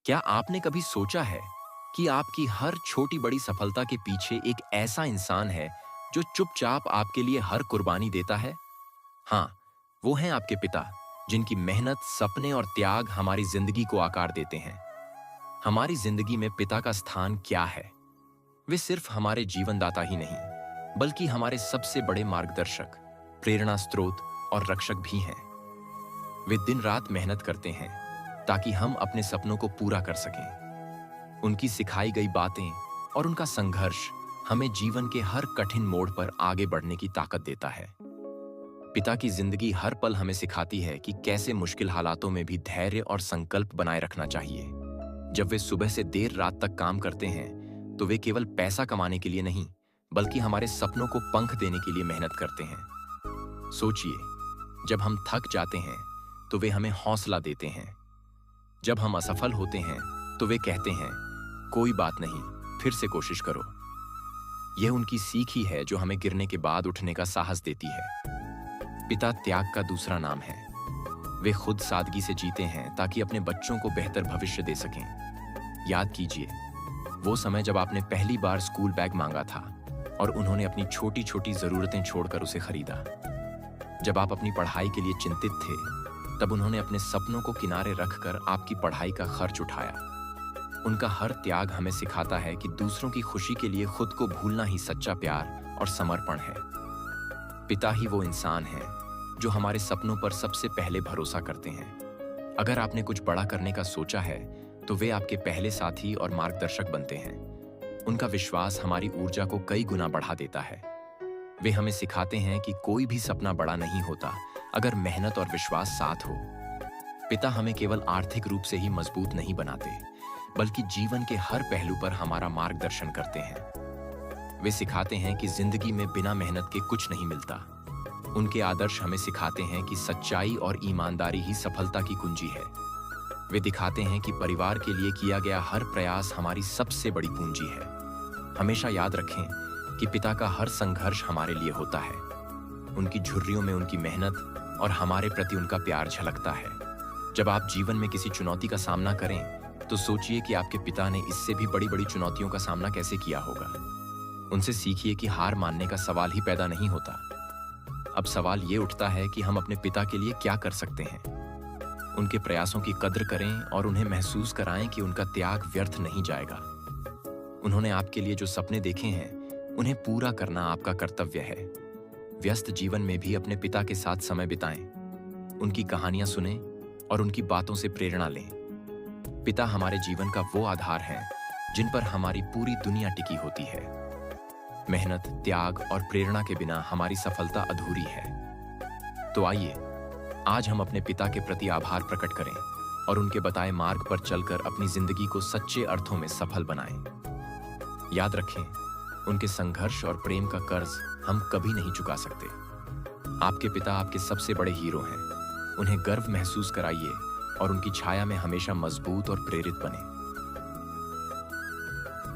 क्या आपने कभी सोचा है कि आपकी हर छोटी बड़ी सफलता के पीछे एक ऐसा इंसान है जो चुपचाप आपके लिए हर कुर्बानी देता है? हाँ, वो हैं आपके पिता, जिनकी मेहनत, सपने और त्याग हमारी जिंदगी को आकार देते हैं। हमारी जिंदगी में पिता का स्थान क्या है? वे सिर्फ हमारे जीवनदाता ही नहीं, बल्कि हमारे सबसे बड़े मार्गदर्शक, प्रेरणा स्रोत और रक्षक भी हैं। वे दिन रात मेहनत करते हैं ताकि हम अपने सपनों को पूरा कर सकें। उनकी सिखाई गई बातें और उनका संघर्ष हमें जीवन के हर कठिन मोड़ पर आगे बढ़ने की ताकत देता है। पिता की जिंदगी हर पल हमें सिखाती है कि कैसे मुश्किल हालातों में भी धैर्य और संकल्प बनाए रखना चाहिए। जब वे सुबह से देर रात तक काम करते हैं, तो वे केवल पैसा कमाने के लिए नहीं, बल्कि हमारे सपनों को पंख देने के लिए मेहनत करते हैं। सोचिए, जब हम थक जाते हैं, तो वे हमें हौसला देते हैं। जब हम असफल होते हैं, तो वे कहते हैं, कोई बात नहीं, फिर से कोशिश करो। यह उनकी सीख ही है जो हमें गिरने के बाद उठने का साहस देती है। पिता त्याग का दूसरा नाम है। वे खुद सादगी से जीते हैं ताकि अपने बच्चों को बेहतर भविष्य दे सकें। याद कीजिए, वो समय जब आपने पहली बार स्कूल बैग मांगा था और उन्होंने अपनी छोटी छोटी जरूरतें छोड़कर उसे खरीदा। जब आप अपनी पढ़ाई के लिए चिंतित थे, तब उन्होंने अपने सपनों को किनारे रखकर आपकी पढ़ाई का खर्च उठाया। उनका हर त्याग हमें सिखाता है कि दूसरों की खुशी के लिए खुद को भूलना ही सच्चा प्यार और समर्पण है। पिता ही वो इंसान है जो हमारे सपनों पर सबसे पहले भरोसा करते हैं। अगर आपने कुछ बड़ा करने का सोचा है, तो वे आपके पहले साथी और मार्गदर्शक बनते हैं। उनका विश्वास हमारी ऊर्जा को कई गुना बढ़ा देता है। वे हमें सिखाते हैं कि कोई भी सपना बड़ा नहीं होता अगर मेहनत और विश्वास साथ हो। पिता हमें केवल आर्थिक रूप से ही मजबूत नहीं बनाते, बल्कि जीवन के हर पहलू पर हमारा मार्गदर्शन करते हैं। वे सिखाते हैं कि जिंदगी में बिना मेहनत के कुछ नहीं मिलता। उनके आदर्श हमें सिखाते हैं कि सच्चाई और ईमानदारी ही सफलता की कुंजी है। वे दिखाते हैं कि परिवार के लिए किया गया हर प्रयास हमारी सबसे बड़ी पूंजी है। हमेशा याद रखें कि पिता का हर संघर्ष हमारे लिए होता है। उनकी झुर्रियों में उनकी मेहनत और हमारे प्रति उनका प्यार झलकता है। जब आप जीवन में किसी चुनौती का सामना करें, तो सोचिए कि आपके पिता ने इससे भी बड़ी बड़ी चुनौतियों का सामना कैसे किया होगा। उनसे सीखिए कि हार मानने का सवाल ही पैदा नहीं होता। अब सवाल ये उठता है कि हम अपने पिता के लिए क्या कर सकते हैं। उनके प्रयासों की कद्र करें और उन्हें महसूस कराएं कि उनका त्याग व्यर्थ नहीं जाएगा। उन्होंने आपके लिए जो सपने देखे हैं, उन्हें पूरा करना आपका कर्तव्य है। व्यस्त जीवन में भी अपने पिता के साथ समय बिताएं, उनकी कहानियां सुनें और उनकी बातों से प्रेरणा लें। पिता हमारे जीवन का वो आधार है जिन पर हमारी पूरी दुनिया टिकी होती है। मेहनत, त्याग और प्रेरणा के बिना हमारी सफलता अधूरी है। तो आइए, आज हम अपने पिता के प्रति आभार प्रकट करें और उनके बताए मार्ग पर चलकर अपनी जिंदगी को सच्चे अर्थों में सफल बनाएं। याद रखें, उनके संघर्ष और प्रेम का कर्ज हम कभी नहीं चुका सकते। आपके पिता आपके सबसे बड़े हीरो हैं। उन्हें गर्व महसूस कराइए और उनकी छाया में हमेशा मजबूत और प्रेरित बने।